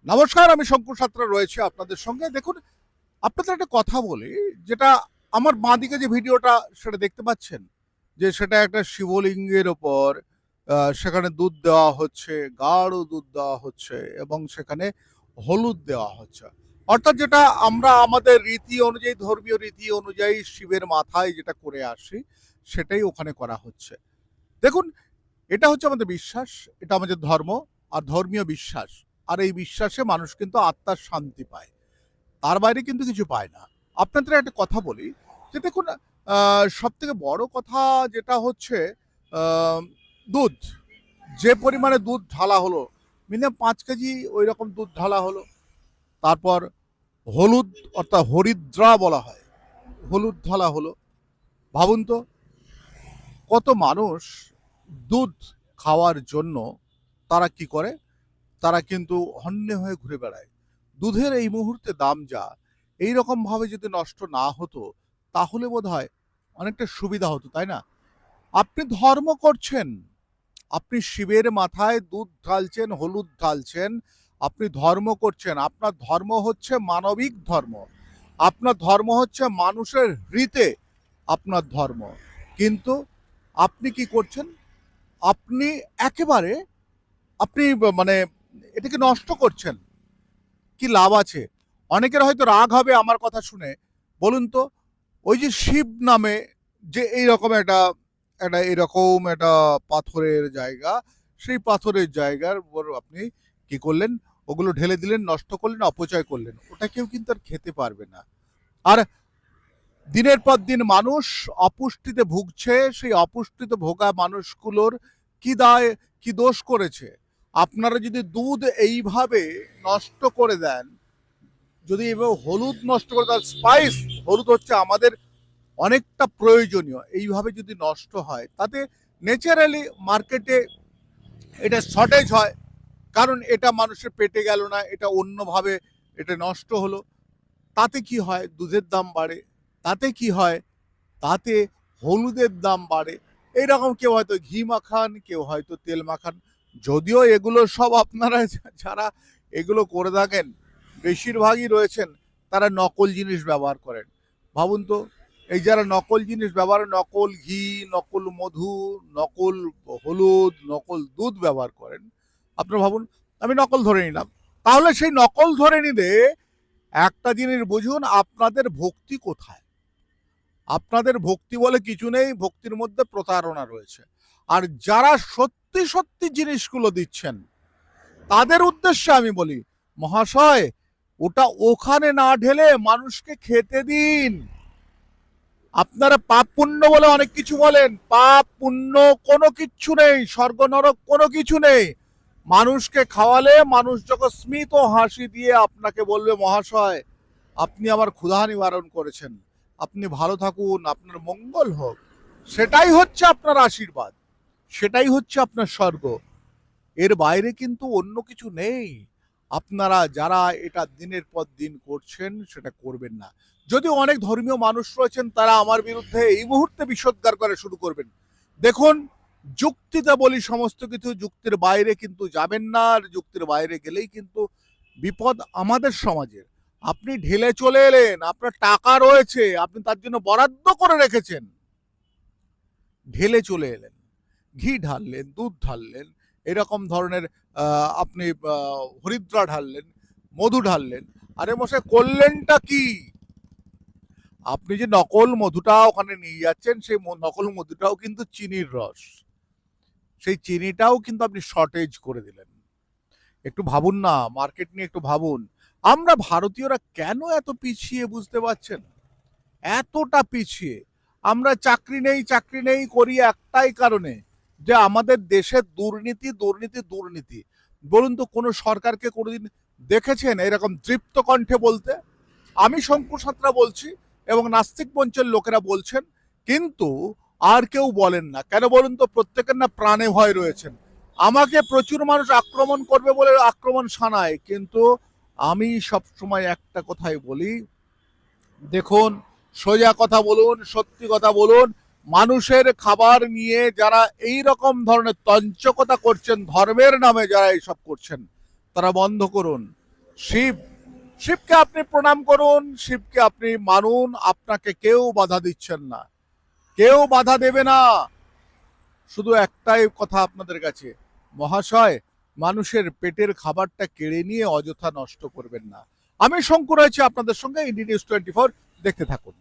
নমস্কার, আমি শঙ্কর সাঁতরা রয়েছে আপনাদের সঙ্গে। দেখুন, আপনাদের একটা কথা বলি, যেটা আমার বাঁদিকে যে ভিডিওটা সেটা দেখতে পাচ্ছেন, যে সেটা একটা শিবলিঙ্গের ওপর সেখানে দুধ দেওয়া হচ্ছে, গাঢ় দুধ দেওয়া হচ্ছে এবং সেখানে হলুদ দেওয়া হচ্ছে। অর্থাৎ যেটা আমরা আমাদের রীতি অনুযায়ী, ধর্মীয় রীতি অনুযায়ী শিবের মাথায় যেটা করে আসি, সেটাই ওখানে করা হচ্ছে। দেখুন, এটা হচ্ছে আমাদের বিশ্বাস, এটা আমাদের ধর্ম আর ধর্মীয় বিশ্বাস। আর এই বিশ্বাসে মানুষ কিন্তু আত্মার শান্তি পায়, তার বাইরে কিন্তু কিছু পায় না। আপনাদের একটা কথা বলি, যে দেখুন, সব থেকে বড় কথা যেটা হচ্ছে আহ, দুধ, যে পরিমাণে দুধ ঢালা হলো, মিনিমাম 5 কেজি ওই রকম দুধ ঢালা হলো। তারপর হলুদ, অর্থাৎ হরিদ্রা বলা হয়, হলুদ ঢালা হলো। ভাবুন তো, কত মানুষ দুধ খাওয়ার জন্য তারা কি করে, তারা কিন্তু হন্যে হয়ে ঘুরে বেড়ায়। দুধের এই মুহূর্তে দাম যা, এই রকম ভাবে যদি নষ্ট না হতো, তাহলে বোধ হয় অনেকটা সুবিধা হতো, তাই না? আপনি ধর্ম করছেন, আপনি শিবের মাথায় দুধ ঢালছেন, হলুদ ঢালছেন, আপনি ধর্ম করছেন। আপনার ধর্ম হচ্ছে মানবিক ধর্ম, আপনার ধর্ম হচ্ছে মানুষের হৃতে আপনার ধর্ম। কিন্তু আপনি কি করছেন? আপনি একেবারে, আপনি মানে এটাকে নষ্ট করছেন। কি লাভ আছে? অনেকের হয়তো রাগ হবে আমার কথা শুনে। বলুন তো, ওই যে শিব নামে যে এইরকম একটা একটা এরকম একটা পাথরের জায়গা, সেই পাথরের জায়গার উপর আপনি কি করলেন? ওগুলো ঢেলে দিলেন, নষ্ট করলেন, অপচয় করলেন। ওটা কেউ কিন্তু আর খেতে পারবে না। আর দিনের পর দিন মানুষ অপুষ্টিতে ভুগছে। সেই অপুষ্টিতে ভোগা মানুষগুলোর কি দায়, কি দোষ করেছে? আপনারা যদি দুধ এইভাবে নষ্ট করে দেন, যদি এভাবে হলুদ নষ্ট করে দেন, স্পাইস, হলুদ হচ্ছে আমাদের অনেকটা প্রয়োজনীয়, এইভাবে যদি নষ্ট হয়, তাতে ন্যাচারালি মার্কেটে এটা শর্টেজ হয়। কারণ এটা মানুষের পেটে গেল না, এটা অন্যভাবে এটা নষ্ট হলো। তাতে কি হয়? দুধের দাম বাড়ে। তাতে কি হয়? তাতে হলুদের দাম বাড়ে। এইরকম কেউ হয়তো ঘি মাখান, কেউ হয়তো তেল মাখান। যদিও এগুলো সব আপনারা যারা এগুলো করে থাকেন, বেশিরভাগই রয়েছেন তারা নকল জিনিস ব্যবহার করেন। ভাবুন তো, এই যারা নকল জিনিস ব্যবহার, নকল ঘি, নকল মধু, নকল হলুদ, নকল দুধ ব্যবহার করেন, আপনারা ভাবুন, আমি নকল ধরে নিলাম, তাহলে সেই নকল ধরে নিলে একটা জিনিস বুঝুন, আপনাদের ভক্তি কোথায়? আপনাদের ভক্তি বলে কিছু নেই, ভক্তির মধ্যে প্রতারণা রয়েছে। আর যারা সত্যি সত্যি জিনিসগুলো দিচ্ছেন, তাদের উদ্দেশ্যে আমি বলি, মহাশয়, ওটা ওখানে না ঢেলে মানুষকে খেতে দিন। আপনারা পাপ পুণ্য বলে অনেক কিছু বলেন, পাপ পুণ্য কোনো কিচ্ছু নেই, স্বর্গ নরক কোনো কিছু নেই। মানুষকে খাওয়ালে মানুষ যখন স্মিত হাসি দিয়ে আপনাকে বলবে, মহাশয়, আপনি আমার ক্ষুধা নিবারণ করেছেন, আপনি ভালো থাকুন, আপনার মঙ্গল হোক, সেটাই হচ্ছে আপনার আশীর্বাদ, সেটাই হচ্ছে আপনার স্বর্গ। এর বাইরে কিন্তু অন্য কিছু নেই। আপনারা যারা এটা দিনের পর দিন করছেন, সেটা করবেন না। যদি অনেক ধর্মীয় মানুষ রয়েছেন, তারা আমার বিরুদ্ধে এই মুহূর্তে বিষোদ্গার করা শুরু করবেন। দেখুন, যুক্তিতে বলি সমস্ত কিছু, যুক্তির বাইরে কিন্তু যাবেন না। আর যুক্তির বাইরে গেলেই কিন্তু বিপদ আমাদের সমাজের। আপনি ঢেলে চলে এলেন, আপনার টাকা রয়েছে, আপনি তার জন্য বরাদ্দ করে রেখেছেন, ঢেলে চলে এলেন, ঘি ঢাললেন, দুধ ঢাললেন, এরকম ধরনের আপনি হরিদ্রা ঢাললেন, মধু ঢাললেন। আরে মশাই, করলেনটা কি? আপনি যে নকল মধুটা ওখানে নিয়ে যাচ্ছেন, সেই নকল মধুটাও কিন্তু চিনির রস, সেই চিনিটাও কিন্তু আপনি শর্টেজ করে দিলেন। একটু ভাবুন না, মার্কেট নিয়ে একটু ভাবুন। আমরা ভারতীয়রা কেন এত পিছিয়ে, বুঝতে পারছেন? এতটা পিছিয়ে আমরা চাকরি নেই, চাকরি নেই করি একটাই কারণে, যে আমাদের দেশে দুর্নীতি, দুর্নীতি, দুর্নীতি। বলুন তো, কোনো সরকারকে কোনোদিন দেখেছেন এরকম তৃপ্ত কণ্ঠে বলতে? আমি শঙ্কু সাঁতরা বলছি, এবং নাস্তিক মঞ্চের লোকেরা বলছেন, কিন্তু আর কেউ বলেন না। কেন বলুন তো? প্রত্যেকের না প্রাণে ভয় রয়েছেন। আমাকে প্রচুর মানুষ আক্রমণ করবে বলে আক্রমণ শানায়, কিন্তু আমি সব সময় একটা কথাই বলি, দেখুন, সোজা কথা বলুন, সত্যি কথা বলুন। মানুষের খাবার নিয়ে যারা এই রকম ধরনের তঞ্চকতা করছেন, ধর্মের নামে যারা এইসব করছেন, তারা বন্ধ করুন। শিব, শিবকে আপনি প্রণাম করুন, শিবকে আপনি মানুন, আপনাকে কেউ বাধা দিচ্ছেন না, কেউ বাধা দেবে না। শুধু একটাই কথা আপনাদের কাছে, মহাশয়, মানুষের পেটের খাবারটা কেড়ে নিয়ে অযথা নষ্ট করবেন না। আমি শঙ্কর আছি আপনাদের সঙ্গে, ইন্ডি নিউজ 24, দেখতে থাকুন।